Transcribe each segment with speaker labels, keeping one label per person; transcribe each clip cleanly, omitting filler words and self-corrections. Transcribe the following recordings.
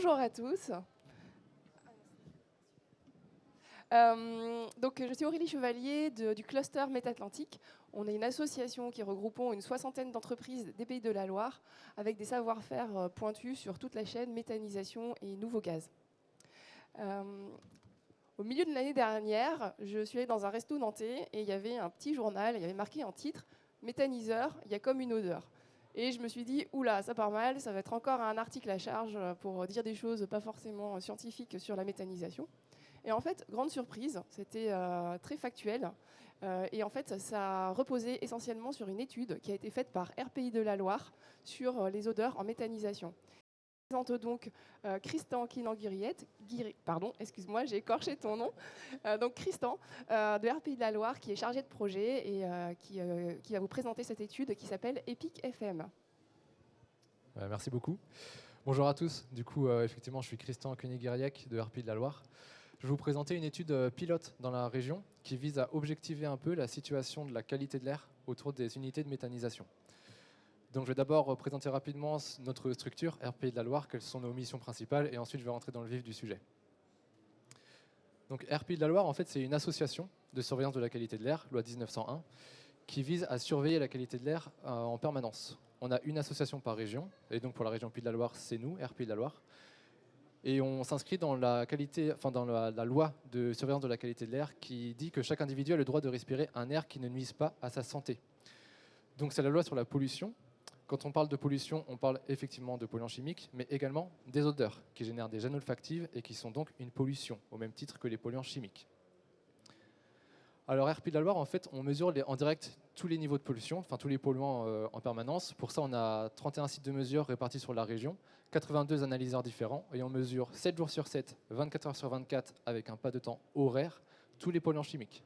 Speaker 1: Bonjour à tous. Donc, je suis Aurélie Chevalier du cluster Métatlantique. On est une association qui regroupons une soixantaine d'entreprises des Pays de la Loire avec des savoir-faire pointus sur toute la chaîne méthanisation et nouveau gaz. Au milieu de l'année dernière, je suis allée dans un resto nantais et il y avait un petit journal, il y avait marqué en titre « Méthaniseur, il y a comme une odeur ». Et je me suis dit, oula, ça part mal, ça va être encore un article à charge pour dire des choses pas forcément scientifiques sur la méthanisation. Et en fait, grande surprise, c'était très factuel. Et en fait, ça reposait essentiellement sur une étude qui a été faite par RPI de la Loire sur les odeurs en méthanisation. Je présente donc Christian Kinanguiriette, pardon, excuse-moi, j'ai écorché ton nom. Donc Christian de RPI de la Loire qui est chargé de projet et qui va vous présenter cette étude qui s'appelle EPIC FM.
Speaker 2: Merci beaucoup. Bonjour à tous. Du coup, effectivement, je suis Christian Koenig-Guiriec de RPI de la Loire. Je vais vous présenter une étude pilote dans la région qui vise à objectiver un peu la situation de la qualité de l'air autour des unités de méthanisation. Donc, je vais d'abord présenter rapidement notre structure, RPI de la Loire, quelles sont nos missions principales, et ensuite je vais rentrer dans le vif du sujet. Donc, RPI de la Loire, en fait, c'est une association de surveillance de la qualité de l'air, loi 1901, qui vise à surveiller la qualité de l'air en permanence. On a une association par région, et donc pour la région Pays de la Loire, c'est nous, RPI de la Loire. Et on s'inscrit dans la loi de surveillance de la qualité de l'air qui dit que chaque individu a le droit de respirer un air qui ne nuise pas à sa santé. Donc c'est la loi sur la pollution. Quand on parle de pollution, on parle effectivement de polluants chimiques, mais également des odeurs qui génèrent des gênes olfactives et qui sont donc une pollution, au même titre que les polluants chimiques. Alors RPI de la Loire, en fait, on mesure en direct tous les niveaux de pollution, enfin tous les polluants en permanence. Pour ça, on a 31 sites de mesure répartis sur la région, 82 analyseurs différents, et on mesure 7 jours sur 7, 24 heures sur 24, avec un pas de temps horaire, tous les polluants chimiques.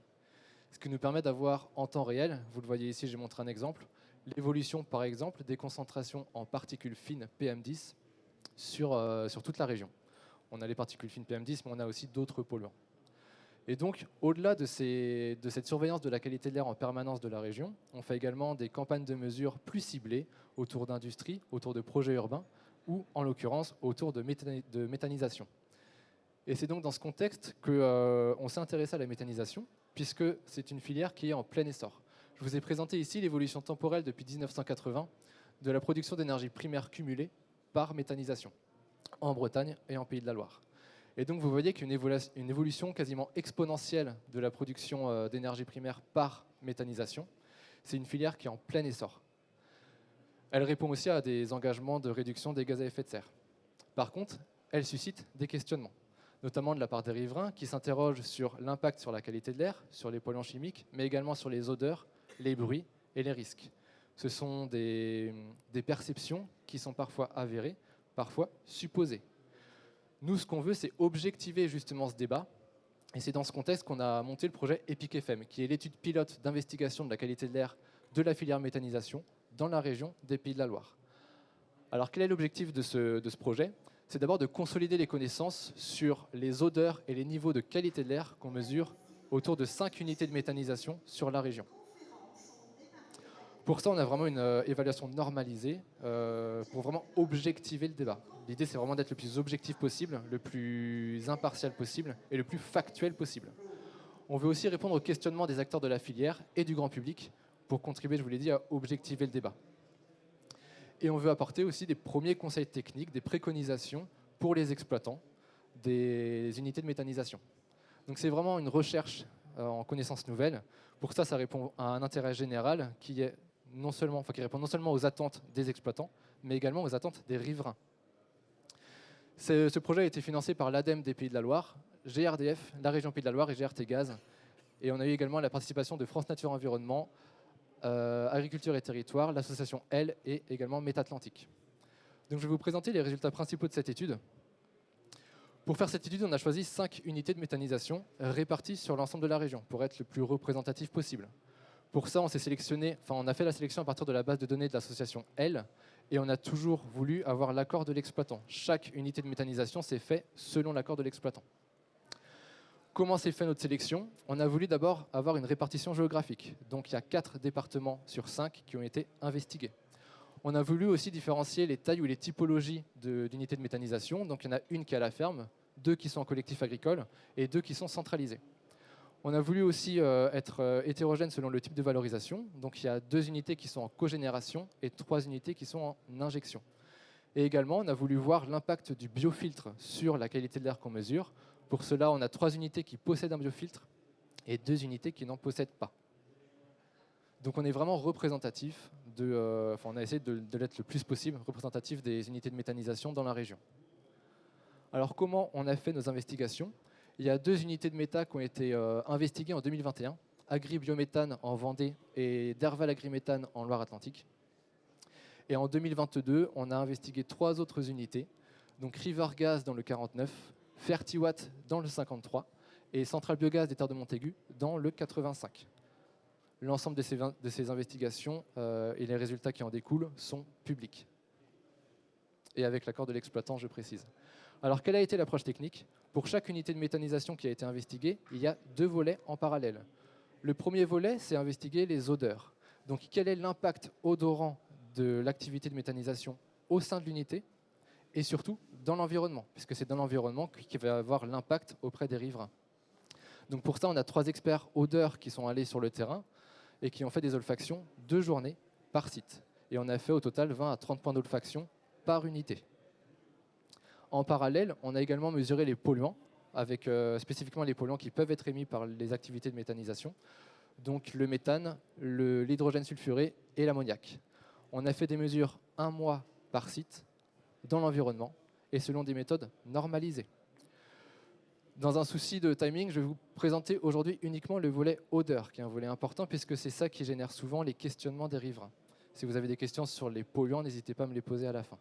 Speaker 2: Ce qui nous permet d'avoir en temps réel, vous le voyez ici, j'ai montré un exemple, l'évolution par exemple des concentrations en particules fines PM10 sur toute la région. On a les particules fines PM10, mais on a aussi d'autres polluants. Et donc, au-delà de cette surveillance de la qualité de l'air en permanence de la région, on fait également des campagnes de mesures plus ciblées autour d'industries, autour de projets urbains, ou en l'occurrence autour de méthanisation. Et c'est donc dans ce contexte qu'on s'est intéressé à la méthanisation, puisque c'est une filière qui est en plein essor. Je vous ai présenté ici l'évolution temporelle depuis 1980 de la production d'énergie primaire cumulée par méthanisation, en Bretagne et en Pays de la Loire. Et donc vous voyez qu'il y a une évolution quasiment exponentielle de la production d'énergie primaire par méthanisation. C'est une filière qui est en plein essor. Elle répond aussi à des engagements de réduction des gaz à effet de serre. Par contre, elle suscite des questionnements, notamment de la part des riverains qui s'interrogent sur l'impact sur la qualité de l'air, sur les polluants chimiques, mais également sur les odeurs, les bruits et les risques. Ce sont des perceptions qui sont parfois avérées, parfois supposées. Nous, ce qu'on veut, c'est objectiver justement ce débat. Et c'est dans ce contexte qu'on a monté le projet EPIC FM, qui est l'étude pilote d'investigation de la qualité de l'air de la filière méthanisation dans la région des Pays de la Loire. Alors, quel est l'objectif de ce projet ? C'est d'abord de consolider les connaissances sur les odeurs et les niveaux de qualité de l'air qu'on mesure autour de 5 unités de méthanisation sur la région. Pour ça, on a vraiment une évaluation normalisée pour vraiment objectiver le débat. L'idée, c'est vraiment d'être le plus objectif possible, le plus impartial possible et le plus factuel possible. On veut aussi répondre aux questionnements des acteurs de la filière et du grand public pour contribuer, je vous l'ai dit, à objectiver le débat. Et on veut apporter aussi des premiers conseils techniques, des préconisations pour les exploitants des unités de méthanisation. Donc c'est vraiment une recherche en connaissances nouvelles. Pour ça, ça répond à un intérêt général qui répond non seulement aux attentes des exploitants, mais également aux attentes des riverains. Ce projet a été financé par l'ADEME des Pays de la Loire, GRDF, la région Pays de la Loire et GRT Gaz. Et on a eu également la participation de France Nature Environnement, Agriculture et Territoire, l'association L et également Métatlantique. Donc je vais vous présenter les résultats principaux de cette étude. Pour faire cette étude, on a choisi 5 unités de méthanisation réparties sur l'ensemble de la région pour être le plus représentatif possible. Pour ça, on a fait la sélection à partir de la base de données de l'association L et on a toujours voulu avoir l'accord de l'exploitant. Chaque unité de méthanisation s'est faite selon l'accord de l'exploitant. Comment s'est fait notre sélection ? On a voulu d'abord avoir une répartition géographique. Donc il y a 4 départements sur 5 qui ont été investigués. On a voulu aussi différencier les tailles ou les typologies d'unités de méthanisation. Donc il y en a une qui est à la ferme, 2 qui sont en collectif agricole et 2 qui sont centralisées. On a voulu aussi être hétérogène selon le type de valorisation. Donc il y a 2 unités qui sont en cogénération et 3 unités qui sont en injection. Et également, on a voulu voir l'impact du biofiltre sur la qualité de l'air qu'on mesure. Pour cela, on a 3 unités qui possèdent un biofiltre et 2 unités qui n'en possèdent pas. Donc on est vraiment représentatif, on a essayé de l'être le plus possible, représentatif des unités de méthanisation dans la région. Alors comment on a fait nos investigations? Il y a 2 unités de méta qui ont été investiguées en 2021, Agri-Biométhane en Vendée et Derval Agriméthane en Loire-Atlantique. Et en 2022, on a investigué 3 autres unités, donc River Gas dans le 49, Fertiwatt dans le 53 et Centrale Biogaz des Terres de Montaigu dans le 85. L'ensemble de ces investigations et les résultats qui en découlent sont publics. Et avec l'accord de l'exploitant, je précise. Alors, quelle a été l'approche technique? Pour chaque unité de méthanisation qui a été investiguée, il y a 2 volets en parallèle. Le premier volet, c'est investiguer les odeurs. Donc, quel est l'impact odorant de l'activité de méthanisation au sein de l'unité et surtout dans l'environnement, puisque c'est dans l'environnement qui va avoir l'impact auprès des riverains. Donc, pour ça, on a 3 experts odeurs qui sont allés sur le terrain et qui ont fait des olfactions 2 journées par site. Et on a fait au total 20 à 30 points d'olfaction par unité. En parallèle, on a également mesuré les polluants, avec spécifiquement les polluants qui peuvent être émis par les activités de méthanisation, donc le méthane, l'hydrogène sulfuré et l'ammoniac. On a fait des mesures 1 mois par site dans l'environnement et selon des méthodes normalisées. Dans un souci de timing, je vais vous présenter aujourd'hui uniquement le volet odeur, qui est un volet important puisque c'est ça qui génère souvent les questionnements des riverains. Si vous avez des questions sur les polluants, n'hésitez pas à me les poser à la fin.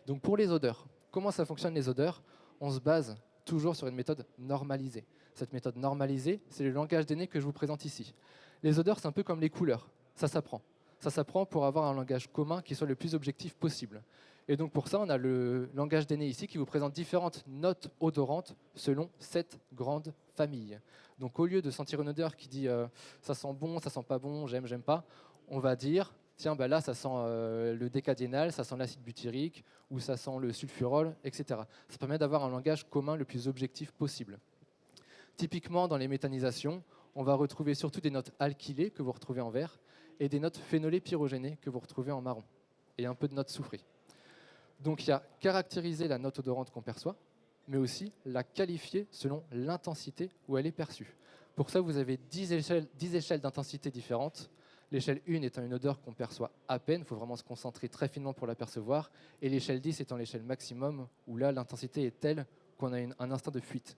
Speaker 2: Donc pour les odeurs, comment ça fonctionne les odeurs? On se base toujours sur une méthode normalisée. Cette méthode normalisée, c'est le langage des nez que je vous présente ici. Les odeurs, c'est un peu comme les couleurs, ça s'apprend. Ça s'apprend pour avoir un langage commun qui soit le plus objectif possible. Et donc pour ça, on a le langage des nez ici qui vous présente différentes notes odorantes selon 7 grandes familles. Donc au lieu de sentir une odeur qui dit ça sent bon, ça sent pas bon, j'aime, j'aime pas, on va dire tiens, bah là, ça sent le décadénal, ça sent l'acide butyrique, ou ça sent le sulfurol, etc. Ça permet d'avoir un langage commun le plus objectif possible. Typiquement, dans les méthanisations, on va retrouver surtout des notes alkylées que vous retrouvez en vert, et des notes phénolées pyrogénées que vous retrouvez en marron, et un peu de notes soufrées. Donc il y a caractériser la note odorante qu'on perçoit, mais aussi la qualifier selon l'intensité où elle est perçue. Pour ça, vous avez 10 échelles d'intensité différentes. L'échelle 1 étant une odeur qu'on perçoit à peine, il faut vraiment se concentrer très finement pour la percevoir, et l'échelle 10 étant l'échelle maximum, où là, l'intensité est telle qu'on a un instinct de fuite.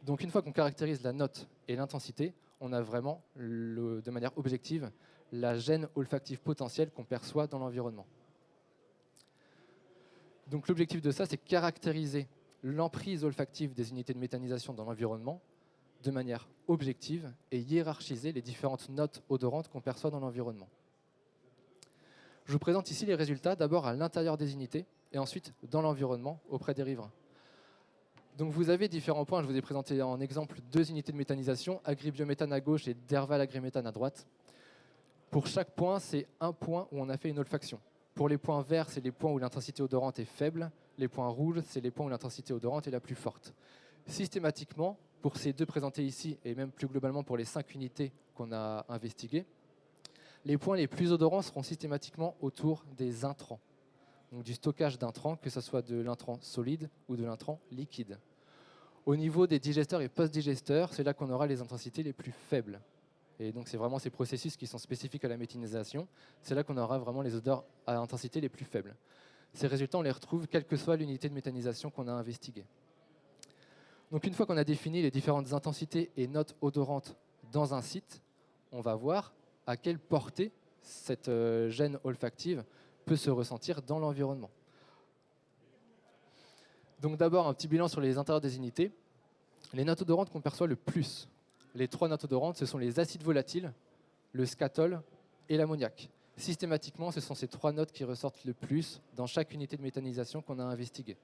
Speaker 2: Donc une fois qu'on caractérise la note et l'intensité, on a vraiment, de manière objective, la gêne olfactive potentielle qu'on perçoit dans l'environnement. Donc l'objectif de ça, c'est caractériser l'emprise olfactive des unités de méthanisation dans l'environnement de manière objective et hiérarchiser les différentes notes odorantes qu'on perçoit dans l'environnement. Je vous présente ici les résultats, d'abord à l'intérieur des unités et ensuite dans l'environnement auprès des riverains. Donc vous avez différents points, je vous ai présenté en exemple 2 unités de méthanisation, Agri-Biométhane à gauche et Derval Agriméthane à droite. Pour chaque point, c'est un point où on a fait une olfaction. Pour les points verts, c'est les points où l'intensité odorante est faible. Les points rouges, c'est les points où l'intensité odorante est la plus forte. Systématiquement, pour ces 2 présentés ici, et même plus globalement pour les 5 unités qu'on a investiguées, les points les plus odorants seront systématiquement autour des intrants. Donc du stockage d'intrants, que ce soit de l'intrant solide ou de l'intrant liquide. Au niveau des digesteurs et post-digesteurs, c'est là qu'on aura les intensités les plus faibles. Et donc c'est vraiment ces processus qui sont spécifiques à la méthanisation, c'est là qu'on aura vraiment les odeurs à intensité les plus faibles. Ces résultats, on les retrouve quelle que soit l'unité de méthanisation qu'on a investiguée. Donc une fois qu'on a défini les différentes intensités et notes odorantes dans un site, on va voir à quelle portée cette gêne olfactive peut se ressentir dans l'environnement. Donc d'abord un petit bilan sur les intérieurs des unités. Les notes odorantes qu'on perçoit le plus, les 3 notes odorantes, ce sont les acides volatiles, le scatol et l'ammoniac. Systématiquement, ce sont ces 3 notes qui ressortent le plus dans chaque unité de méthanisation qu'on a investiguée.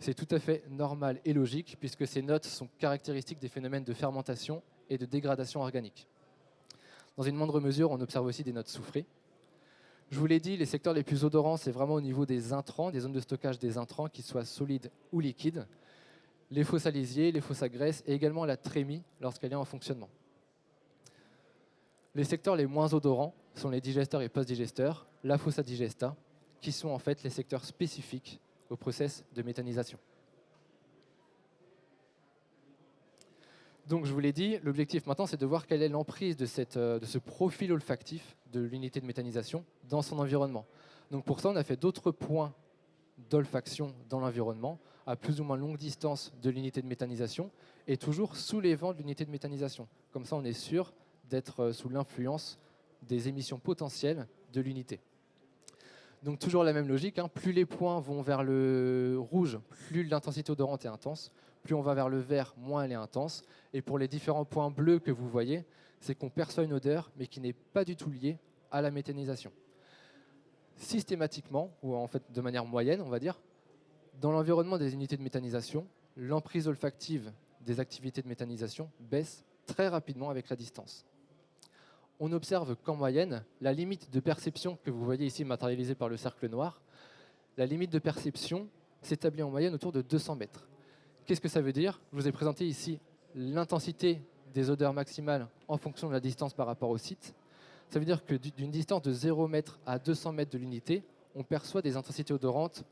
Speaker 2: C'est tout à fait normal et logique puisque ces notes sont caractéristiques des phénomènes de fermentation et de dégradation organique. Dans une moindre mesure, on observe aussi des notes soufrées. Je vous l'ai dit, les secteurs les plus odorants, c'est vraiment au niveau des intrants, des zones de stockage des intrants, qu'ils soient solides ou liquides, les fosses à lisier, les fosses à graisse et également la trémie lorsqu'elle est en fonctionnement. Les secteurs les moins odorants sont les digesteurs et post-digesteurs, la fosse à digesta, qui sont en fait les secteurs spécifiques au process de méthanisation. Donc je vous l'ai dit, l'objectif maintenant c'est de voir quelle est l'emprise de ce profil olfactif de l'unité de méthanisation dans son environnement. Donc pour ça on a fait d'autres points d'olfaction dans l'environnement à plus ou moins longue distance de l'unité de méthanisation et toujours sous les vents de l'unité de méthanisation. Comme ça on est sûr d'être sous l'influence des émissions potentielles de l'unité. Donc toujours la même logique, hein, plus les points vont vers le rouge, plus l'intensité odorante est intense, plus on va vers le vert, moins elle est intense. Et pour les différents points bleus que vous voyez, c'est qu'on perçoit une odeur, mais qui n'est pas du tout liée à la méthanisation. Systématiquement, ou en fait de manière moyenne, on va dire, dans l'environnement des unités de méthanisation, l'emprise olfactive des activités de méthanisation baisse très rapidement avec la distance. On observe qu'en moyenne, la limite de perception que vous voyez ici matérialisée par le cercle noir, la limite de perception s'établit en moyenne autour de 200 mètres. Qu'est-ce que ça veut dire? Je vous ai présenté ici l'intensité des odeurs maximales en fonction de la distance par rapport au site. Ça veut dire que d'une distance de 0 m à 200 mètres de l'unité, on perçoit des intensités odorantes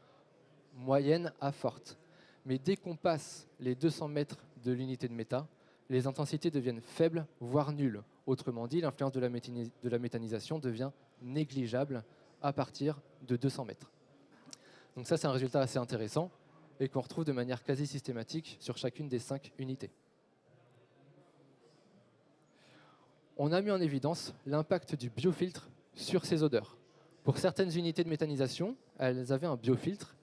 Speaker 2: moyennes à fortes. Mais dès qu'on passe les 200 mètres de l'unité de méta, les intensités deviennent faibles, voire nulles. Autrement dit, l'influence de la méthanisation devient négligeable à partir de 200 mètres. Donc ça, c'est un résultat assez intéressant et qu'on retrouve de manière quasi systématique sur chacune des 5 unités. On a mis en évidence l'impact du biofiltre sur ces odeurs. Pour certaines unités de méthanisation, elles avaient un biofiltre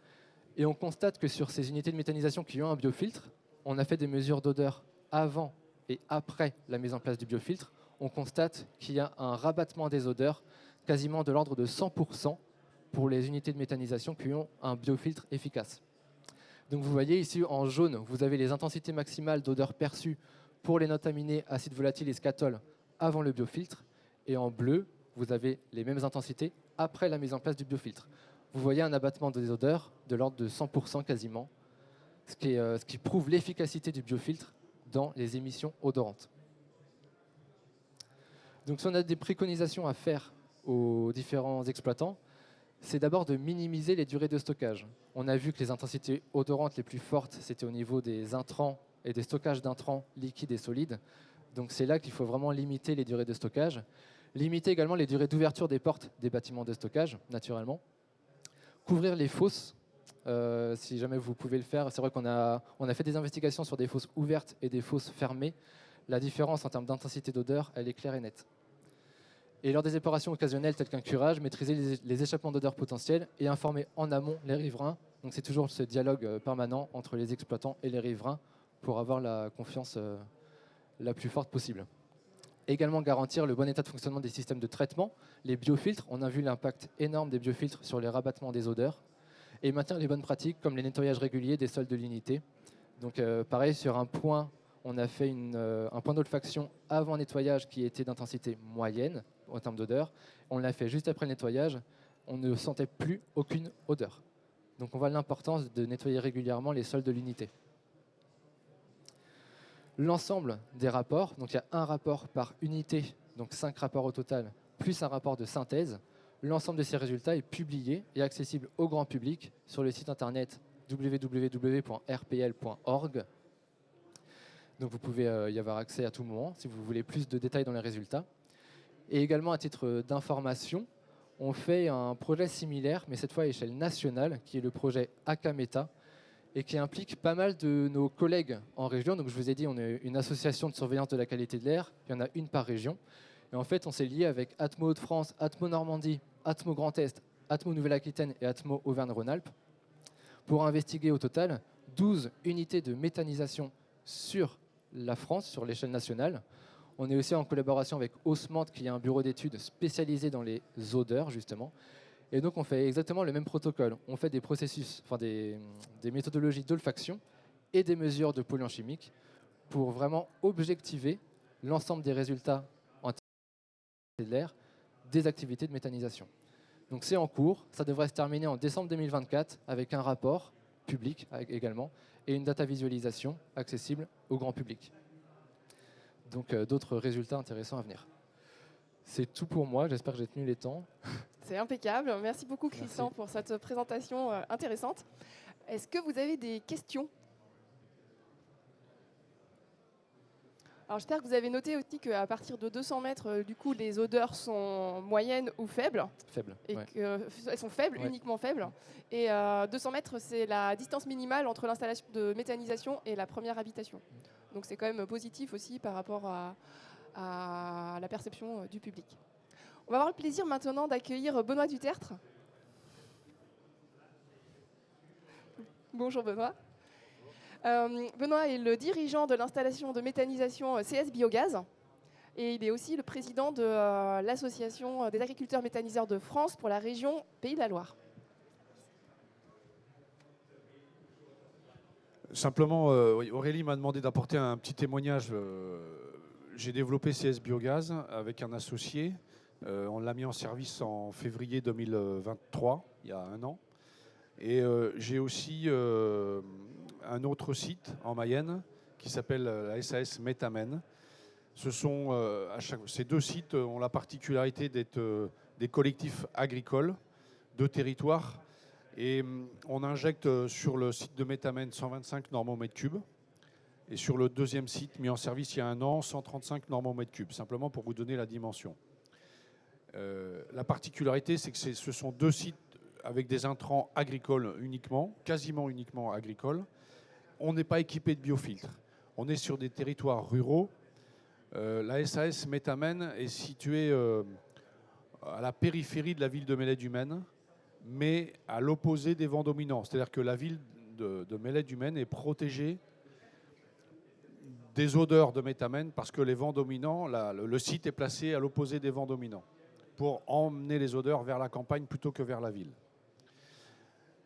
Speaker 2: et on constate que sur ces unités de méthanisation qui ont un biofiltre, on a fait des mesures d'odeur avant et après la mise en place du biofiltre. On constate qu'il y a un rabattement des odeurs quasiment de l'ordre de 100% pour les unités de méthanisation qui ont un biofiltre efficace. Donc vous voyez ici en jaune, vous avez les intensités maximales d'odeur perçues pour les notes aminées, acides volatiles et scatol avant le biofiltre. Et en bleu, vous avez les mêmes intensités après la mise en place du biofiltre. Vous voyez un abattement des odeurs de l'ordre de 100% quasiment, ce qui prouve l'efficacité du biofiltre dans les émissions odorantes. Donc si on a des préconisations à faire aux différents exploitants, c'est d'abord de minimiser les durées de stockage. On a vu que les intensités odorantes les plus fortes, c'était au niveau des intrants et des stockages d'intrants liquides et solides. Donc c'est là qu'il faut vraiment limiter les durées de stockage. Limiter également les durées d'ouverture des portes des bâtiments de stockage, naturellement. Couvrir les fosses, si jamais vous pouvez le faire. C'est vrai qu'on a fait des investigations sur des fosses ouvertes et des fosses fermées. La différence en termes d'intensité d'odeur, elle est claire et nette. Et lors des épurations occasionnelles telles qu'un curage, maîtriser les échappements d'odeurs potentiels et informer en amont les riverains. Donc c'est toujours ce dialogue permanent entre les exploitants et les riverains pour avoir la confiance la plus forte possible. Également garantir le bon état de fonctionnement des systèmes de traitement, les biofiltres. On a vu l'impact énorme des biofiltres sur les rabattements des odeurs. Et maintenir les bonnes pratiques comme les nettoyages réguliers des sols de l'unité. Donc pareil, sur un point, on a fait un point d'olfaction avant nettoyage qui était d'intensité moyenne en termes d'odeur. On l'a fait juste après le nettoyage. On ne sentait plus aucune odeur. Donc on voit l'importance de nettoyer régulièrement les sols de l'unité. L'ensemble des rapports, donc il y a un rapport par unité, donc 5 rapports au total, plus un rapport de synthèse. L'ensemble de ces résultats est publié et accessible au grand public sur le site internet www.rpl.org. Donc vous pouvez y avoir accès à tout moment si vous voulez plus de détails dans les résultats. Et également à titre d'information, on fait un projet similaire, mais cette fois à échelle nationale, qui est le projet Akameta, et qui implique pas mal de nos collègues en région. Donc je vous ai dit, on est une association de surveillance de la qualité de l'air, il y en a une par région. Et en fait, on s'est lié avec Atmo Hauts-de-France, Atmo Normandie, Atmo Grand Est, Atmo Nouvelle-Aquitaine et Atmo Auvergne-Rhône-Alpes pour investiguer au total 12 unités de méthanisation sur la France, sur l'échelle nationale. On est aussi en collaboration avec Haussmann, qui est un bureau d'études spécialisé dans les odeurs, justement. Et donc, on fait exactement le même protocole. On fait des processus, enfin des méthodologies d'olfaction et des mesures de polluants chimiques pour vraiment objectiver l'ensemble des résultats en termes de l'air des activités de méthanisation. Donc c'est en cours, ça devrait se terminer en décembre 2024 avec un rapport public également et une data visualisation accessible au grand public. Donc d'autres résultats intéressants à venir. C'est tout pour moi, j'espère que j'ai tenu les temps.
Speaker 1: C'est impeccable. Merci beaucoup Christian pour cette présentation intéressante. Est-ce que vous avez des questions ? Alors j'espère que vous avez noté aussi qu'à partir de 200 mètres, du coup, les odeurs sont moyennes ou faibles.
Speaker 2: Faibles.
Speaker 1: Et
Speaker 2: Ouais.
Speaker 1: qu'elles sont faibles,
Speaker 2: Ouais.
Speaker 1: uniquement faibles. Et 200 mètres, c'est la distance minimale entre l'installation de méthanisation et la première habitation. Donc c'est quand même positif aussi par rapport à la perception du public. On va avoir le plaisir maintenant d'accueillir Benoît Dutertre. Bonjour Benoît. Benoît est le dirigeant de l'installation de méthanisation CS Biogaz et il est aussi le président de l'association des agriculteurs méthaniseurs de France pour la région Pays de la Loire.
Speaker 3: Simplement, Aurélie m'a demandé d'apporter un petit témoignage. J'ai développé CS Biogaz avec un associé. On l'a mis en service en février 2023, il y a un an. Et j'ai aussi un autre site en Mayenne qui s'appelle la SAS Méthamen. Ces deux sites ont la particularité d'être des collectifs agricoles de territoire. Et on injecte sur le site de Méthamen 125 normomètres cubes. Et sur le deuxième site mis en service il y a un an, 135 normomètres cubes, simplement pour vous donner la dimension. La particularité, c'est que ce sont deux sites avec des intrants agricoles uniquement, quasiment uniquement agricoles. On n'est pas équipé de biofiltres. On est sur des territoires ruraux. La SAS Méthamen est située à la périphérie de la ville de Melet-du-Maine, mais à l'opposé des vents dominants. C'est-à-dire que la ville de Melet-du-Maine est protégée des odeurs de Méthamen parce que les vents dominants, le site est placé à l'opposé des vents dominants pour emmener les odeurs vers la campagne plutôt que vers la ville.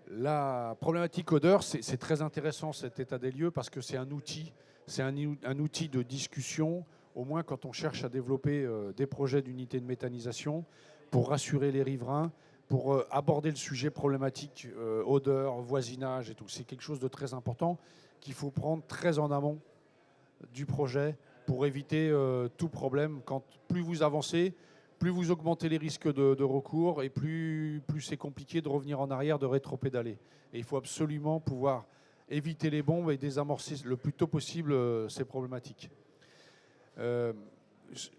Speaker 3: La problématique odeur, c'est très intéressant cet état des lieux parce que c'est un outil de discussion, au moins quand on cherche à développer des projets d'unités de méthanisation pour rassurer les riverains, pour aborder le sujet problématique odeur, voisinage et tout. C'est quelque chose de très important qu'il faut prendre très en amont du projet pour éviter tout problème. Plus vous avancez, plus vous augmentez les risques de recours et plus c'est compliqué de revenir en arrière, de rétropédaler. Et il faut absolument pouvoir éviter les bombes et désamorcer le plus tôt possible ces problématiques.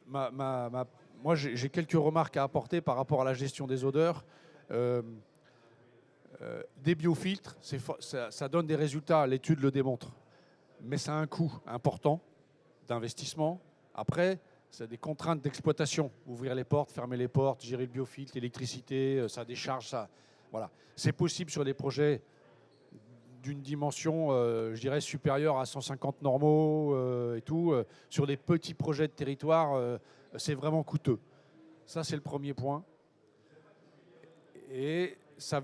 Speaker 3: Moi, j'ai quelques remarques à apporter par rapport à la gestion des odeurs. Des biofiltres, ça donne des résultats, l'étude le démontre. Mais ça a un coût important d'investissement. Après, c'est des contraintes d'exploitation. Ouvrir les portes, fermer les portes, gérer le biofiltre, l'électricité, ça décharge, ça. Voilà. C'est possible sur des projets d'une dimension, je dirais, supérieure à 150 normaux et tout. Sur des petits projets de territoire, c'est vraiment coûteux. Ça, c'est le premier point. Et ça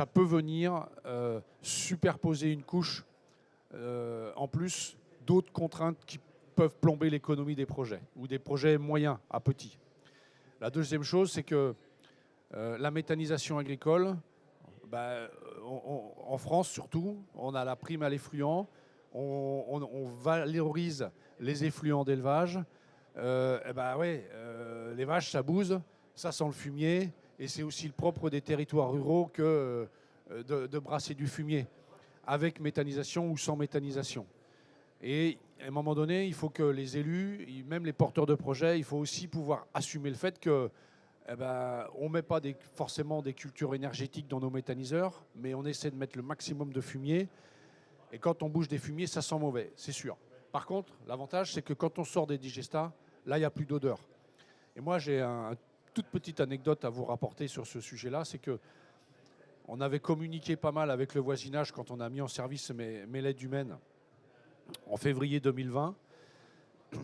Speaker 3: peut venir superposer une couche en plus d'autres contraintes qui peuvent plomber l'économie des projets ou des projets moyens à petits. La deuxième chose, c'est que la méthanisation agricole, en France surtout, on a la prime à l'effluent, on valorise les effluents d'élevage. Les vaches, ça bouse, ça sent le fumier, et c'est aussi le propre des territoires ruraux que de brasser du fumier, avec méthanisation ou sans méthanisation. Et à un moment donné, il faut que les élus, même les porteurs de projets, il faut aussi pouvoir assumer le fait que on ne met pas forcément des cultures énergétiques dans nos méthaniseurs, mais on essaie de mettre le maximum de fumier. Et quand on bouge des fumiers, ça sent mauvais, c'est sûr. Par contre, l'avantage, c'est que quand on sort des digestats, là, il n'y a plus d'odeur. Et moi, j'ai une toute petite anecdote à vous rapporter sur ce sujet-là, c'est que on avait communiqué pas mal avec le voisinage quand on a mis en service Melet-du-Maine en février 2020.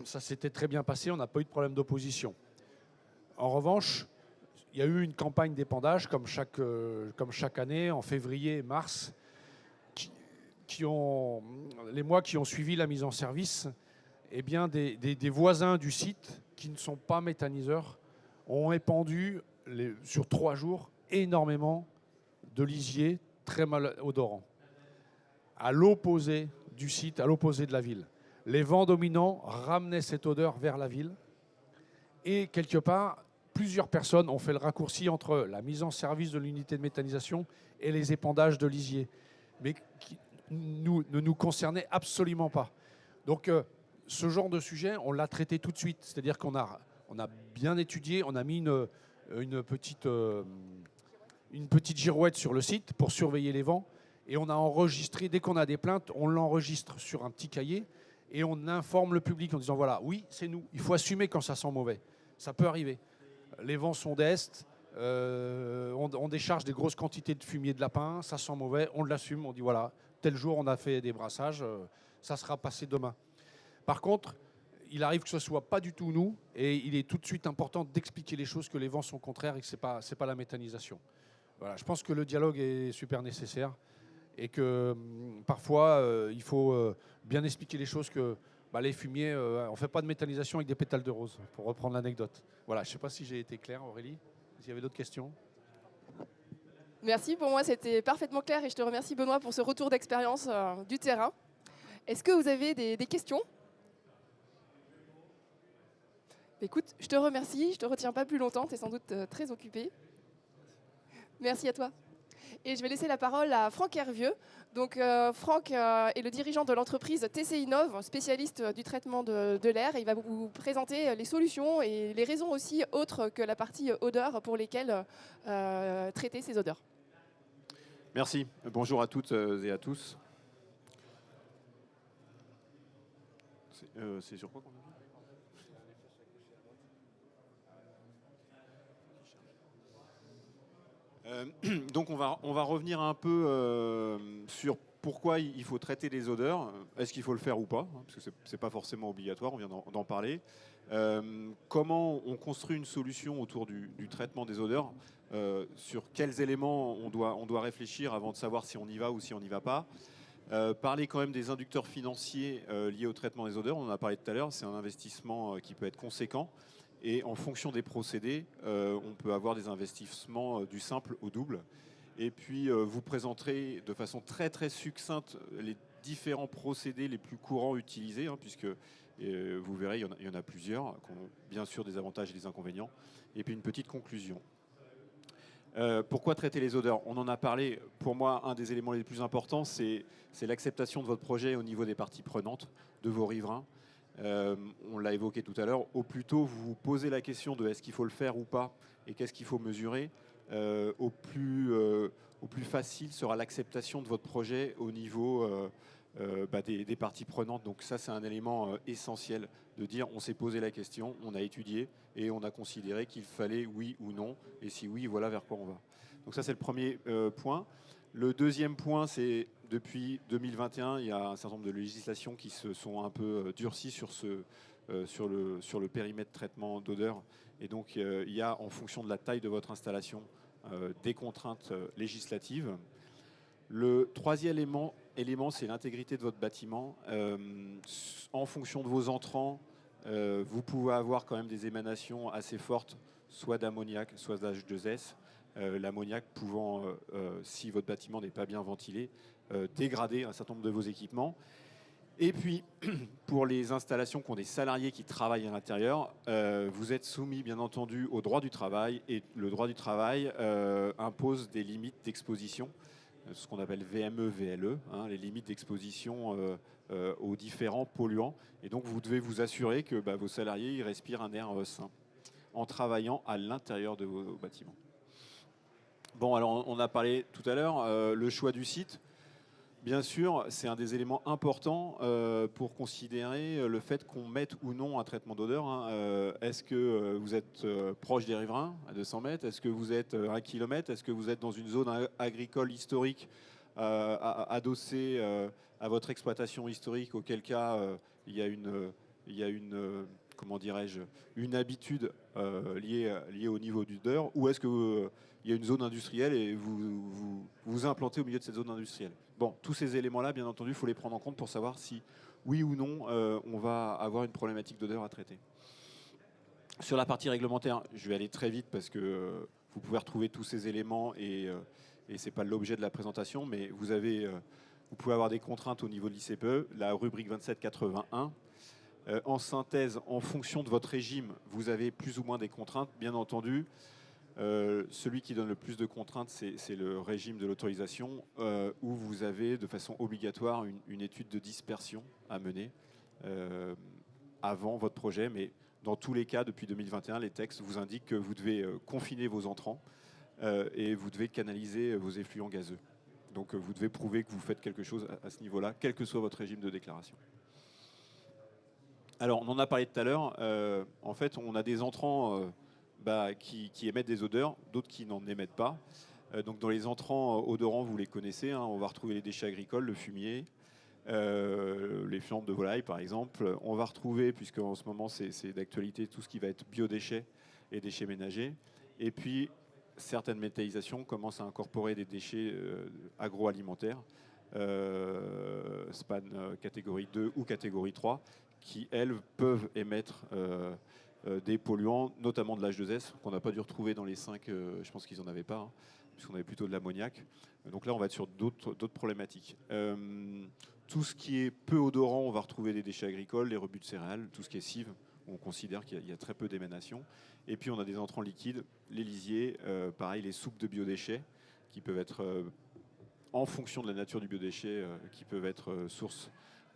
Speaker 3: Ça s'était très bien passé, on n'a pas eu de problème d'opposition. En revanche, il y a eu une campagne d'épandage comme chaque année en février et mars, les mois qui ont suivi la mise en service. Eh bien, des voisins du site qui ne sont pas méthaniseurs ont épandu sur 3 jours énormément de lisiers très malodorants, à l'opposé du site, à l'opposé de la ville. Les vents dominants ramenaient cette odeur vers la ville. Et quelque part, plusieurs personnes ont fait le raccourci entre la mise en service de l'unité de méthanisation et les épandages de lisiers, mais qui ne nous concernait absolument pas. Donc ce genre de sujet, on l'a traité tout de suite. C'est-à-dire qu'on a bien étudié, on a mis une petite girouette sur le site pour surveiller les vents. Et on a enregistré, dès qu'on a des plaintes, on l'enregistre sur un petit cahier et on informe le public en disant voilà, oui, c'est nous. Il faut assumer quand ça sent mauvais. Ça peut arriver. Les vents sont d'est, on décharge des grosses quantités de fumier de lapin, ça sent mauvais, on l'assume, on dit voilà, tel jour on a fait des brassages, ça sera passé demain. Par contre, il arrive que ce ne soit pas du tout nous, et il est tout de suite important d'expliquer les choses, que les vents sont contraires et que ce n'est pas la méthanisation. Voilà, je pense que le dialogue est super nécessaire et que parfois il faut bien expliquer les choses, que les fumiers, on ne fait pas de méthanisation avec des pétales de rose, pour reprendre l'anecdote. Voilà, je ne sais pas si j'ai été clair, Aurélie. S'il y avait d'autres questions.
Speaker 1: Merci, pour moi c'était parfaitement clair et je te remercie Benoît pour ce retour d'expérience du terrain. Est-ce que vous avez des questions ? Écoute, je te remercie, je ne te retiens pas plus longtemps, tu es sans doute très occupé. Merci à toi. Et je vais laisser la parole à Franck Hervieux. Donc Franck est le dirigeant de l'entreprise TC Innov, spécialiste du traitement de l'air. Il va vous présenter les solutions et les raisons aussi autres que la partie odeur pour lesquelles traiter ces odeurs.
Speaker 4: Merci. Bonjour à toutes et à tous. C'est sur quoi qu'on a vu donc on va revenir un peu sur pourquoi il faut traiter les odeurs. Est-ce qu'il faut le faire ou pas? Parce que c'est pas forcément obligatoire, on vient d'en parler. Comment on construit une solution autour du traitement des odeurs, sur quels éléments on doit réfléchir avant de savoir si on y va ou si on n'y va pas. Parler quand même des inducteurs financiers liés au traitement des odeurs, on en a parlé tout à l'heure, c'est un investissement qui peut être conséquent. Et en fonction des procédés, on peut avoir des investissements du simple au double. Et puis, vous présenterez de façon très très succincte les différents procédés les plus courants utilisés, puisque vous verrez, il y en a plusieurs, qui ont bien sûr des avantages et des inconvénients. Et puis une petite conclusion. Pourquoi traiter les odeurs? On en a parlé. Pour moi, un des éléments les plus importants, c'est l'acceptation de votre projet au niveau des parties prenantes, de vos riverains. On l'a évoqué tout à l'heure, au plus tôt vous vous posez la question de est-ce qu'il faut le faire ou pas et qu'est-ce qu'il faut mesurer, au plus facile sera l'acceptation de votre projet au niveau des parties prenantes. Donc ça, c'est un élément essentiel de dire on s'est posé la question, on a étudié et on a considéré qu'il fallait oui ou non, et si oui, voilà vers quoi on va. Donc ça, c'est le premier point. Le deuxième point, c'est depuis 2021, il y a un certain nombre de législations qui se sont un peu durcies sur le périmètre de traitement d'odeur. Et donc, il y a, en fonction de la taille de votre installation, des contraintes législatives. Le troisième élément, c'est l'intégrité de votre bâtiment. En fonction de vos entrants, vous pouvez avoir quand même des émanations assez fortes, soit d'ammoniac, soit d'H2S. L'ammoniac pouvant, si votre bâtiment n'est pas bien ventilé, dégrader un certain nombre de vos équipements. Et puis, pour les installations qui ont des salariés qui travaillent à l'intérieur, vous êtes soumis bien entendu au droit du travail, et le droit du travail impose des limites d'exposition, ce qu'on appelle VME, VLE, les limites d'exposition aux différents polluants. Et donc vous devez vous assurer que vos salariés ils respirent un air sain en travaillant à l'intérieur de vos bâtiments. Bon, alors on a parlé tout à l'heure, le choix du site. Bien sûr, c'est un des éléments importants pour considérer le fait qu'on mette ou non un traitement d'odeur. Est-ce que vous êtes proche des riverains, à 200 mètres? Est-ce que vous êtes à 1 km? Est-ce que vous êtes dans une zone agricole historique adossée à votre exploitation historique, auquel cas il y a une comment dirais-je, une habitude liée au niveau d'odeur, ou est-ce qu'il y a une zone industrielle et vous vous implantez au milieu de cette zone industrielle? Bon, tous ces éléments-là, bien entendu, il faut les prendre en compte pour savoir si, oui ou non, on va avoir une problématique d'odeur à traiter. Sur la partie réglementaire, je vais aller très vite parce que vous pouvez retrouver tous ces éléments et ce n'est pas l'objet de la présentation, mais vous pouvez avoir des contraintes au niveau de l'ICPE, la rubrique 2781. En synthèse, en fonction de votre régime, vous avez plus ou moins des contraintes, bien entendu. Celui qui donne le plus de contraintes, c'est le régime de l'autorisation, où vous avez de façon obligatoire une étude de dispersion à mener avant votre projet. Mais dans tous les cas, depuis 2021, les textes vous indiquent que vous devez confiner vos entrants et vous devez canaliser vos effluents gazeux. Donc vous devez prouver que vous faites quelque chose à ce niveau-là, quel que soit votre régime de déclaration. Alors, on en a parlé tout à l'heure. En fait, on a des entrants qui émettent des odeurs, d'autres qui n'en émettent pas. Donc, dans les entrants odorants, vous les connaissez. Hein, on va retrouver les déchets agricoles, le fumier, les fientes de volaille, par exemple. On va retrouver, puisque en ce moment, c'est d'actualité, tout ce qui va être biodéchets et déchets ménagers. Et puis, certaines métallisations commencent à incorporer des déchets agroalimentaires, SPAN catégorie 2 ou catégorie 3, qui, elles, peuvent émettre des polluants, notamment de l'H2S, qu'on n'a pas dû retrouver dans les 5, je pense qu'ils n'en avaient pas, hein, puisqu'on avait plutôt de l'ammoniac. Donc là, on va être sur d'autres problématiques. Tout ce qui est peu odorant, on va retrouver des déchets agricoles, les rebuts de céréales, tout ce qui est cive, on considère qu'il y a très peu d'émanation. Et puis, on a des entrants liquides, les lisiers, pareil, les soupes de biodéchets, qui peuvent être, en fonction de la nature du biodéchet, qui peuvent être source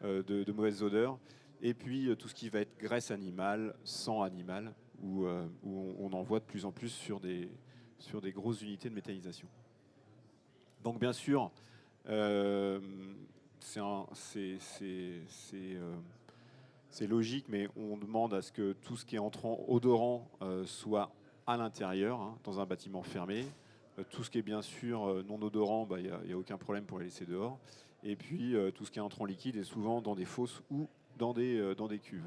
Speaker 4: de mauvaises odeurs. Et puis tout ce qui va être graisse animale, sang animal, où on en voit de plus en plus sur des grosses unités de méthanisation. Donc bien sûr, c'est logique, mais on demande à ce que tout ce qui est entrant odorant soit à l'intérieur, hein, dans un bâtiment fermé. Tout ce qui est bien sûr non odorant, il n'y a aucun problème pour les laisser dehors. Et puis tout ce qui est entrant liquide est souvent dans des fosses ou dans des cuves.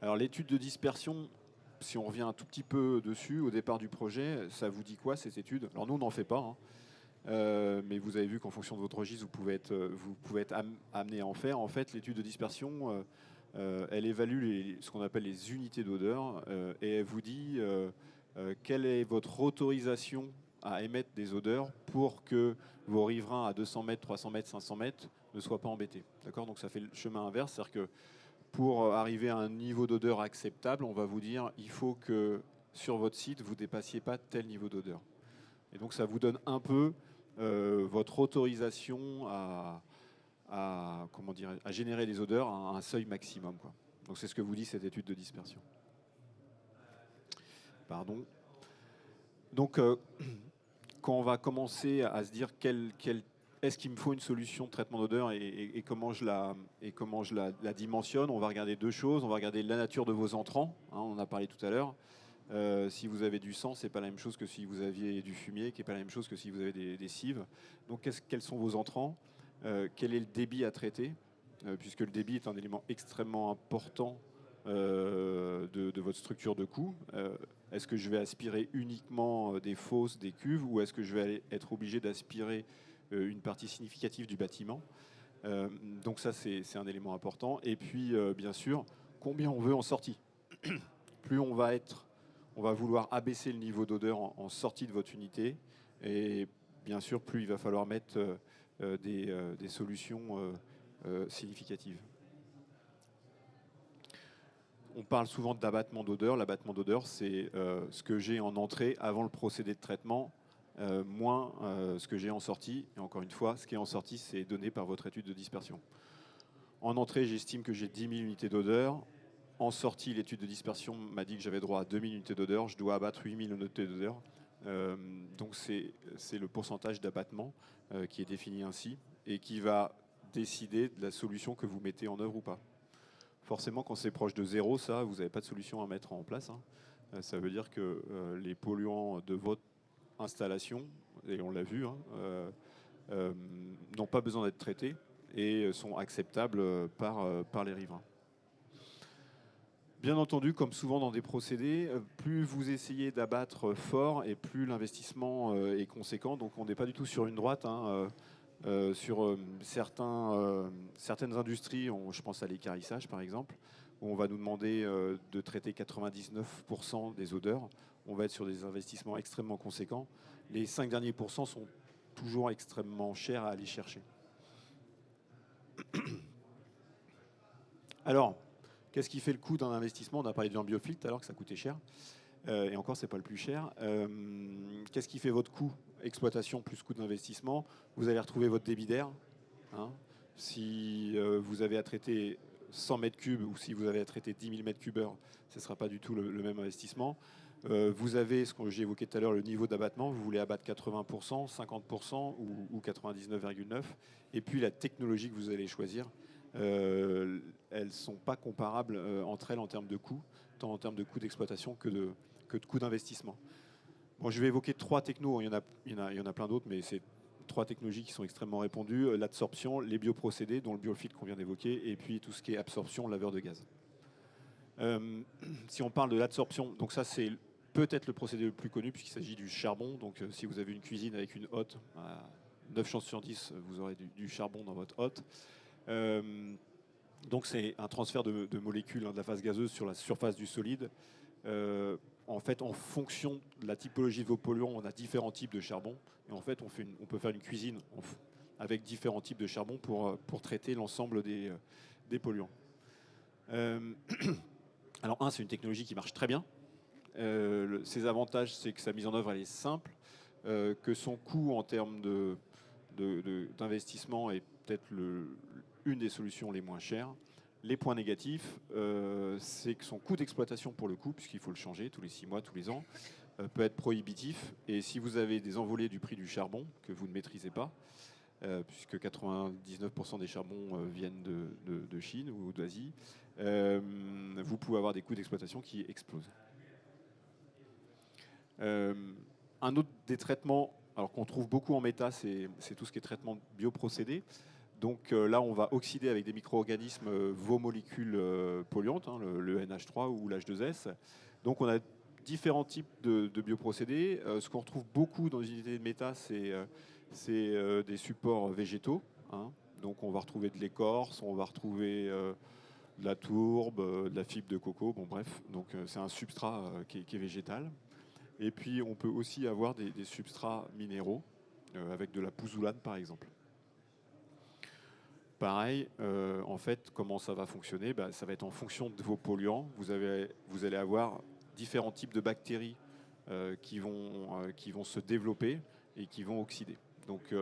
Speaker 4: Alors l'étude de dispersion, si on revient un tout petit peu dessus, au départ du projet, ça vous dit quoi cette étude? Alors nous on n'en fait pas, hein. Mais vous avez vu qu'en fonction de votre registre, vous pouvez être amené à en faire. En fait, l'étude de dispersion, elle évalue ce qu'on appelle les unités d'odeur et elle vous dit quelle est votre autorisation à émettre des odeurs pour que vos riverains à 200 mètres, 300 mètres, 500 mètres ne soient pas embêtés. D'accord? Donc ça fait le chemin inverse, c'est-à-dire que pour arriver à un niveau d'odeur acceptable, on va vous dire il faut que sur votre site, vous ne dépassiez pas tel niveau d'odeur. Et donc ça vous donne un peu votre autorisation à générer des odeurs à un seuil maximum, quoi. Donc c'est ce que vous dit cette étude de dispersion. Pardon. Donc quand on va commencer à se dire est-ce qu'il me faut une solution de traitement d'odeur et comment je la dimensionne, on va regarder deux choses. On va regarder la nature de vos entrants, hein, on en a parlé tout à l'heure. Si vous avez du sang, c'est pas la même chose que si vous aviez du fumier, qui n'est pas la même chose que si vous avez des cives. Donc quels sont vos entrants, quel est le débit à traiter, puisque le débit est un élément extrêmement important de votre structure de coût. Est-ce que je vais aspirer uniquement des fosses, des cuves, ou est-ce que je vais être obligé d'aspirer une partie significative du bâtiment? Donc ça, c'est un élément important. Et puis, bien sûr, combien on veut en sortie. Plus on va vouloir abaisser le niveau d'odeur en sortie de votre unité, et bien sûr, plus il va falloir mettre des solutions significatives. On parle souvent d'abattement d'odeur. L'abattement d'odeur, c'est ce que j'ai en entrée avant le procédé de traitement, moins ce que j'ai en sortie. Et encore une fois, ce qui est en sortie, c'est donné par votre étude de dispersion. En entrée, j'estime que j'ai 10 000 unités d'odeur. En sortie, l'étude de dispersion m'a dit que j'avais droit à 2 000 unités d'odeur. Je dois abattre 8 000 unités d'odeur. Donc c'est le pourcentage d'abattement qui est défini ainsi et qui va décider de la solution que vous mettez en œuvre ou pas. Forcément, quand c'est proche de zéro, ça, vous n'avez pas de solution à mettre en place, hein. Ça veut dire que les polluants de votre installation, et on l'a vu, hein, n'ont pas besoin d'être traités et sont acceptables par les riverains. Bien entendu, comme souvent dans des procédés, plus vous essayez d'abattre fort et plus l'investissement est conséquent. Donc on n'est pas du tout sur une droite, hein. Sur certaines industries, je pense à l'équarrissage par exemple, où on va nous demander de traiter 99% des odeurs. on va être sur des investissements extrêmement conséquents. Les 5 derniers pourcents sont toujours extrêmement chers à aller chercher. Alors, qu'est-ce qui fait le coût d'un investissement? On a parlé d'un biofiltre alors que ça coûtait cher. Et encore, ce n'est pas le plus cher. Qu'est-ce qui fait votre coût exploitation plus coût d'investissement? Vous allez retrouver votre débit d'air. Hein. Si vous avez à traiter 100 mètres cubes ou si vous avez à traiter 10 000 mètres cubes heure, ce ne sera pas du tout le même investissement. Vous avez, ce que j'ai évoqué tout à l'heure, le niveau d'abattement. Vous voulez abattre 80%, 50% ou 99,9%. Et puis la technologie que vous allez choisir, elles ne sont pas comparables entre elles en termes de coûts, tant en termes de coûts d'exploitation que de coûts d'investissement. Bon, je vais évoquer 3 technos, il y en a plein d'autres, mais c'est 3 technologies qui sont extrêmement répandues, l'adsorption, les bioprocédés, dont le biofiltre qu'on vient d'évoquer, et puis tout ce qui est absorption, laveur de gaz. Si on parle de l'adsorption, donc ça c'est peut-être le procédé le plus connu puisqu'il s'agit du charbon. Donc si vous avez une cuisine avec une hotte, 9 chances sur 10, vous aurez du charbon dans votre hotte. Donc c'est un transfert de molécules de la phase gazeuse sur la surface du solide. En fait, en fonction de la typologie de vos polluants, on a différents types de charbon. Et en fait, on peut faire une cuisine avec différents types de charbon pour traiter l'ensemble des polluants. Alors, c'est une technologie qui marche très bien. Ses avantages, c'est que sa mise en œuvre elle est simple, que son coût en termes d'investissement est peut-être une des solutions les moins chères. Les points négatifs, c'est que son coût d'exploitation pour le coup, puisqu'il faut le changer tous les 6 mois, tous les ans, peut être prohibitif. Et si vous avez des envolées du prix du charbon que vous ne maîtrisez pas, puisque 99% des charbons viennent de Chine ou d'Asie, vous pouvez avoir des coûts d'exploitation qui explosent. Un autre des traitements qu'on trouve beaucoup en méta, c'est tout ce qui est traitement bioprocédé. Donc là, on va oxyder avec des micro-organismes vos molécules polluantes, le NH3 ou l'H2S. Donc on a différents types de bioprocédés. Ce qu'on retrouve beaucoup dans les unités de méta, c'est des supports végétaux. Hein. Donc on va retrouver de l'écorce, on va retrouver de la tourbe, de la fibre de coco, bon bref. Donc c'est un substrat qui est végétal. Et puis on peut aussi avoir des substrats minéraux, avec de la pouzoulane par exemple. Pareil, en fait, comment ça va fonctionner? Ça va être en fonction de vos polluants. Vous allez avoir différents types de bactéries qui vont se développer et qui vont oxyder. Donc,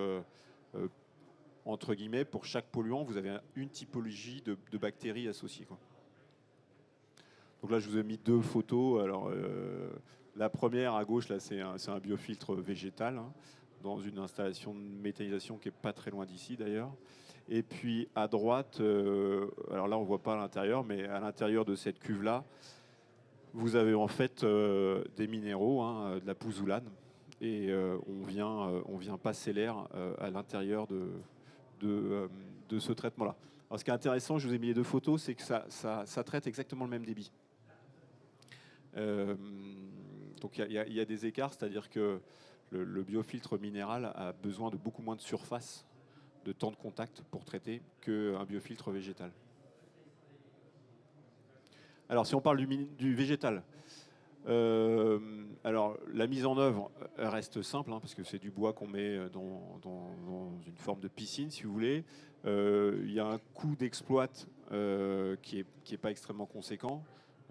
Speaker 4: entre guillemets, pour chaque polluant, vous avez une typologie de bactéries associées, quoi. Donc là, je vous ai mis 2 photos. Alors, la première à gauche, là, c'est un biofiltre végétal, hein, dans une installation de méthanisation qui n'est pas très loin d'ici, d'ailleurs. Et puis à droite, alors là on ne voit pas à l'intérieur, mais à l'intérieur de cette cuve-là, vous avez en fait des minéraux, hein, de la pouzoulane, et on vient passer l'air à l'intérieur de ce traitement-là. Alors ce qui est intéressant, je vous ai mis les 2 photos, c'est que ça traite exactement le même débit. Donc il y a des écarts, c'est-à-dire que le biofiltre minéral a besoin de beaucoup moins de surface, de temps de contact pour traiter qu'un biofiltre végétal. Alors, si on parle du végétal, alors la mise en œuvre reste simple, hein, parce que c'est du bois qu'on met dans une forme de piscine, si vous voulez. Il y a un coût d'exploit qui est pas extrêmement conséquent.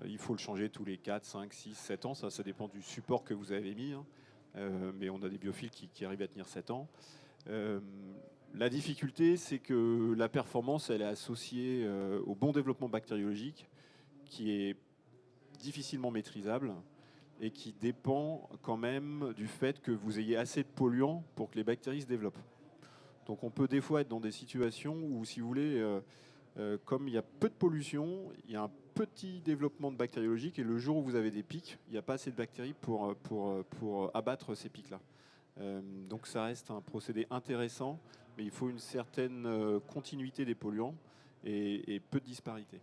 Speaker 4: Il faut le changer tous les 4, 5, 6, 7 ans. Ça dépend du support que vous avez mis. Hein. Mais on a des biofiltres qui arrivent à tenir 7 ans. La difficulté, c'est que la performance, elle est associée au bon développement bactériologique, qui est difficilement maîtrisable et qui dépend quand même du fait que vous ayez assez de polluants pour que les bactéries se développent. Donc on peut des fois être dans des situations où, si vous voulez, comme il y a peu de pollution, il y a un petit développement de bactériologique, et le jour où vous avez des pics, il n'y a pas assez de bactéries pour abattre ces pics-là. Donc ça reste un procédé intéressant, mais il faut une certaine continuité des polluants et peu de disparité.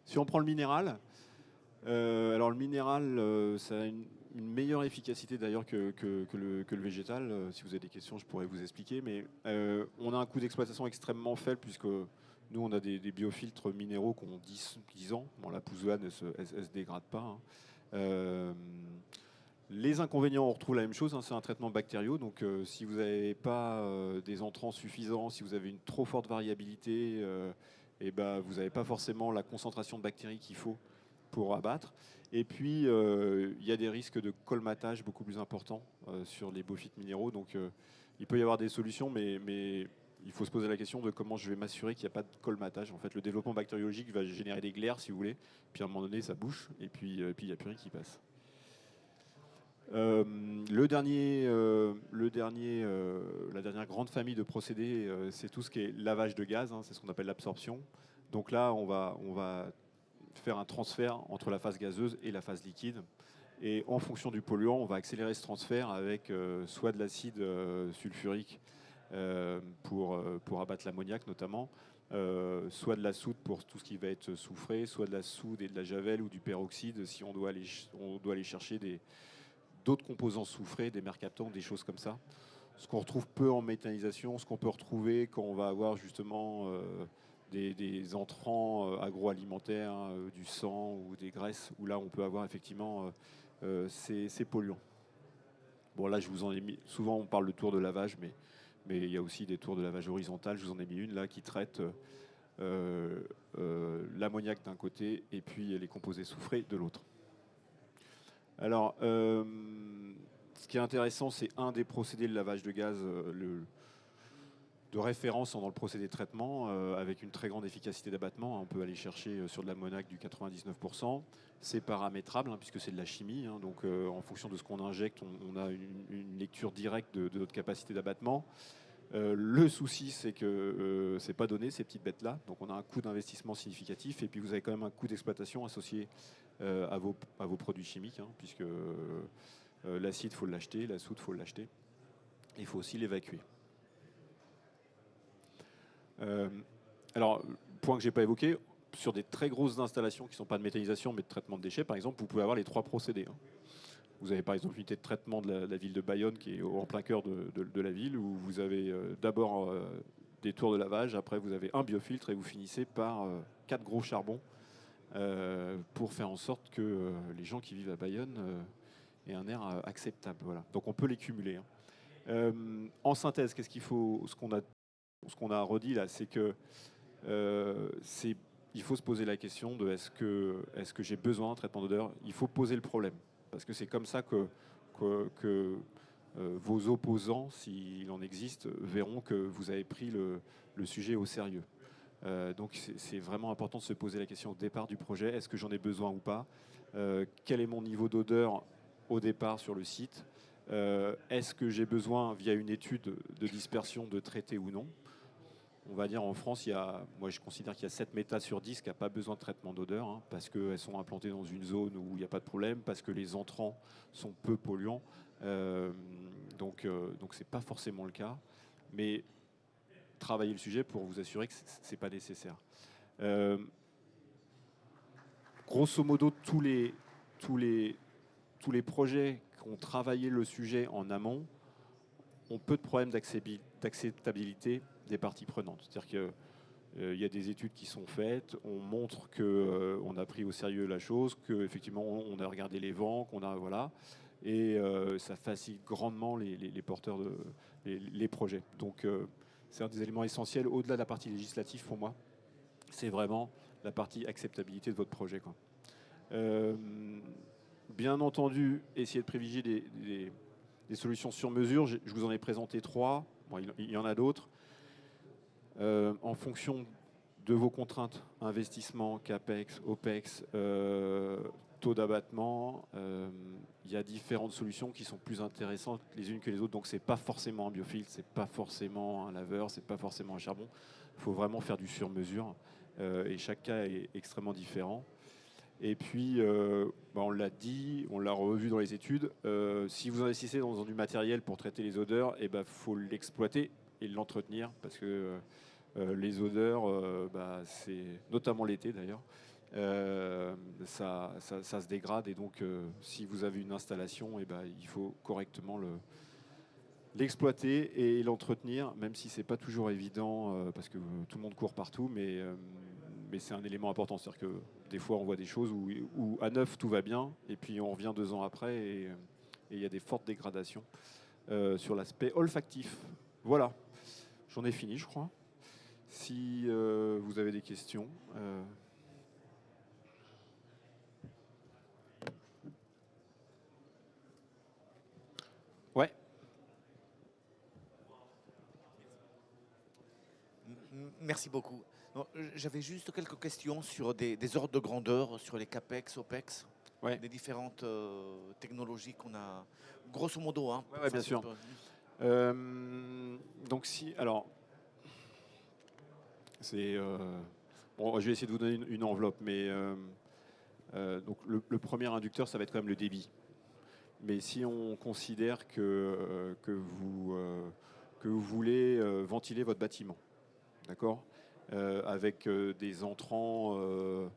Speaker 4: Si on prend le minéral, alors le minéral, ça a une meilleure efficacité d'ailleurs que le végétal. Si vous avez des questions, je pourrais vous expliquer, mais on a un coût d'exploitation extrêmement faible, puisque nous, on a des biofiltres minéraux qui ont 10 ans. Bon, la pouzoulane, elle ne se dégrade pas, hein. Les inconvénients, on retrouve la même chose, hein, c'est un traitement bactériaux. Donc si vous n'avez pas des entrants suffisants, si vous avez une trop forte variabilité, et ben, vous n'avez pas forcément la concentration de bactéries qu'il faut pour abattre. Et puis il y a des risques de colmatage beaucoup plus importants sur les bophytes minéraux. Donc il peut y avoir des solutions, mais il faut se poser la question de comment je vais m'assurer qu'il n'y a pas de colmatage. En fait, le développement bactériologique va générer des glaires, si vous voulez, puis à un moment donné, ça bouche, et puis il n'y a plus rien qui passe. La dernière grande famille de procédés, c'est tout ce qui est lavage de gaz, hein, c'est ce qu'on appelle l'absorption. Donc là, on va faire un transfert entre la phase gazeuse et la phase liquide. Et en fonction du polluant, on va accélérer ce transfert avec soit de l'acide sulfurique pour abattre l'ammoniac notamment, soit de la soude pour tout ce qui va être soufré, soit de la soude et de la javel ou du peroxyde si on doit aller chercher d'autres composants soufrés, des mercaptans, des choses comme ça. Ce qu'on retrouve peu en méthanisation, ce qu'on peut retrouver quand on va avoir justement des entrants agroalimentaires, hein, du sang ou des graisses, où là on peut avoir effectivement ces polluants. Bon, là je vous en ai mis, souvent on parle de tour de lavage, mais il y a aussi des tours de lavage horizontales. Je vous en ai mis une là qui traite l'ammoniac d'un côté et puis les composés soufrés de l'autre. Alors, ce qui est intéressant, c'est un des procédés de lavage de gaz de référence dans le procédé de traitement, avec une très grande efficacité d'abattement. On peut aller chercher sur de l'ammoniac du 99%. C'est paramétrable, hein, puisque c'est de la chimie. Hein, donc, en fonction de ce qu'on injecte, on a une lecture directe de notre capacité d'abattement. Le souci, c'est que c'est pas donné, ces petites bêtes-là. Donc, on a un coût d'investissement significatif. Et puis, vous avez quand même un coût d'exploitation associé à vos produits chimiques, hein, puisque l'acide, il faut l'acheter, la soude, il faut l'acheter. Il faut aussi l'évacuer. Alors, point que je n'ai pas évoqué, sur des très grosses installations qui ne sont pas de méthanisation, mais de traitement de déchets, par exemple, vous pouvez avoir les 3 procédés. Hein. Vous avez par exemple l'unité de traitement de la ville de Bayonne, qui est en plein cœur de la ville, où vous avez d'abord des tours de lavage, après vous avez un biofiltre, et vous finissez par 4 gros charbons, pour faire en sorte que les gens qui vivent à Bayonne aient un air acceptable. Voilà. Donc on peut les cumuler. Hein. En synthèse, qu'est-ce qu'il faut, ce qu'on a redit là, c'est que il faut se poser la question de est-ce que j'ai besoin d'un traitement d'odeur. Il faut poser le problème, parce que c'est comme ça que vos opposants, s'il en existe, verront que vous avez pris le sujet au sérieux. Donc c'est vraiment important de se poser la question au départ du projet, est-ce que j'en ai besoin ou pas, quel est mon niveau d'odeur au départ sur le site, est-ce que j'ai besoin, via une étude de dispersion, de traiter ou non. On va dire en France, moi je considère qu'il y a 7 métas sur 10 qui n'ont pas besoin de traitement d'odeur, hein, parce qu'elles sont implantées dans une zone où il n'y a pas de problème, parce que les entrants sont peu polluants. Donc c'est pas forcément le cas. Mais travailler le sujet pour vous assurer que c'est pas nécessaire. Grosso modo, tous les projets qui ont travaillé le sujet en amont ont peu de problèmes d'acceptabilité des parties prenantes. C'est-à-dire qu'il y a des études qui sont faites, on montre qu'on a pris au sérieux la chose, qu'effectivement on a regardé les vents, voilà, et ça facilite grandement les porteurs les projets. Donc c'est un des éléments essentiels au-delà de la partie législative pour moi. C'est vraiment la partie acceptabilité de votre projet, quoi. Bien entendu, essayer de privilégier des solutions sur mesure. Je vous en ai présenté 3. Bon, il y en a d'autres. En fonction de vos contraintes, investissement, CAPEX, OPEX, taux d'abattement, il y a différentes solutions qui sont plus intéressantes les unes que les autres. Donc c'est pas forcément un biofiltre, c'est pas forcément un laveur, c'est pas forcément un charbon. Il faut vraiment faire du sur-mesure, et chaque cas est extrêmement différent. Et puis, on l'a dit, on l'a revu dans les études, si vous investissez dans du matériel pour traiter les odeurs, faut l'exploiter et l'entretenir, parce que les odeurs, c'est notamment l'été d'ailleurs, ça se dégrade, et donc si vous avez une installation, il faut correctement l'exploiter et l'entretenir, même si c'est pas toujours évident, parce que tout le monde court partout, mais mais c'est un élément important. C'est-à-dire que des fois, on voit des choses où à neuf, tout va bien, et puis on revient 2 ans après, et il y a des fortes dégradations sur l'aspect olfactif. Voilà, j'en ai fini, je crois. Si vous avez des questions. Ouais.
Speaker 5: Merci beaucoup. J'avais juste quelques questions sur des ordres de grandeur, sur les CAPEX, OPEX,
Speaker 4: Ouais.
Speaker 5: des différentes technologies qu'on a, grosso modo. Hein,
Speaker 4: Ouais, bien sûr. Donc alors, c'est bon, je vais essayer de vous donner une enveloppe, mais donc le premier inducteur, ça va être quand même le débit. Mais si on considère que vous voulez ventiler votre bâtiment, d'accord, avec des entrants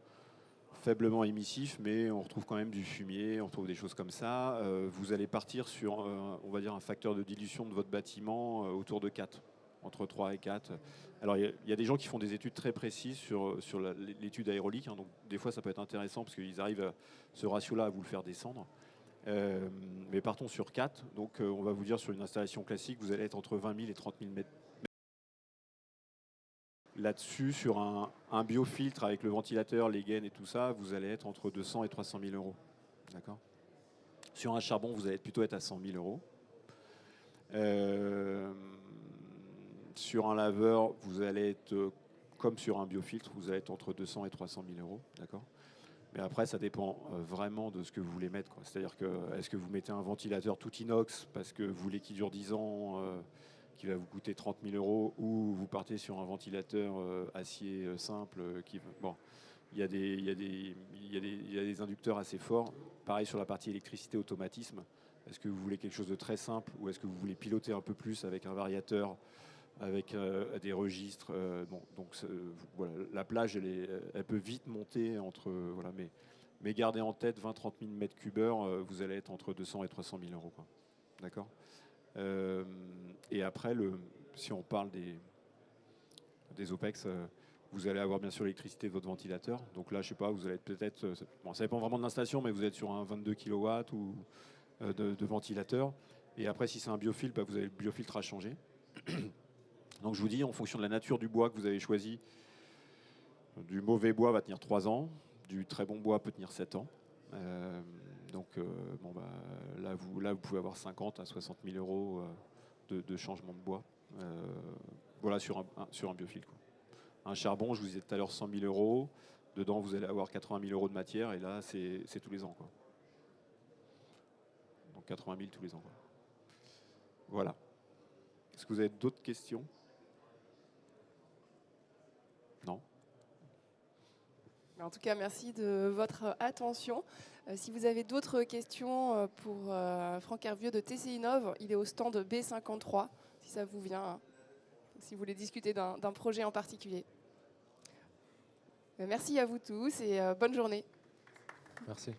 Speaker 4: faiblement émissifs, mais on retrouve quand même du fumier, on retrouve des choses comme ça, vous allez partir sur, on va dire, un facteur de dilution de votre bâtiment autour de 4, entre 3 et 4. Alors, il y a des gens qui font des études très précises sur l'étude aérolique, hein, donc des fois ça peut être intéressant parce qu'ils arrivent, ce ratio-là, à vous le faire descendre. Mais partons sur 4, donc on va vous dire sur une installation classique, vous allez être entre 20 000 et 30 000 mètres. Là-dessus, sur un biofiltre avec le ventilateur, les gaines et tout ça, vous allez être entre 200 et 300 000 euros. D'accord. Sur un charbon, vous allez plutôt être à 100 000 euros. Sur un laveur, vous allez être, comme sur un biofiltre, vous allez être entre 200 et 300 000 euros. D'accord. Mais après, ça dépend vraiment de ce que vous voulez mettre, quoi. C'est-à-dire que, est-ce que vous mettez un ventilateur tout inox parce que vous voulez qu'il dure 10 ans, qui va vous coûter 30 000 euros, ou vous partez sur un ventilateur acier simple qui... Bon, il y a des inducteurs assez forts. Pareil sur la partie électricité, automatisme. Est-ce que vous voulez quelque chose de très simple, ou est-ce que vous voulez piloter un peu plus avec un variateur, avec des registres, bon, donc voilà, la plage elle peut vite monter entre voilà, mais gardez en tête 20-30 000 mètres cubeurs, vous allez être entre 200 et 300 000 euros, quoi. D'accord. Et après, si on parle des OPEX, vous allez avoir bien sûr l'électricité de votre ventilateur. Donc là, je sais pas, vous allez être peut-être, bon, ça dépend vraiment de l'installation, mais vous êtes sur un 22 kW ou de ventilateur. Et après, si c'est un biofiltre, bah, vous avez le biofiltre à changer. Donc je vous dis, en fonction de la nature du bois que vous avez choisi, du mauvais bois va tenir 3 ans, du très bon bois peut tenir 7 ans. Donc bon, bah, là, vous pouvez avoir 50 à 60 000 euros de changement de bois. Voilà, sur un biofiltre, quoi. Un charbon, je vous disais tout à l'heure 100 000 euros. Dedans, vous allez avoir 80 000 euros de matière, et là, c'est tous les ans, quoi. Donc 80 000 tous les ans, quoi. Voilà. Est-ce que vous avez d'autres questions ? Non ?
Speaker 1: En tout cas, merci de votre attention. Si vous avez d'autres questions pour Franck Hervieux de TC Innov, il est au stand B53, si ça vous vient, si vous voulez discuter d'un projet en particulier. Merci à vous tous et bonne journée.
Speaker 2: Merci.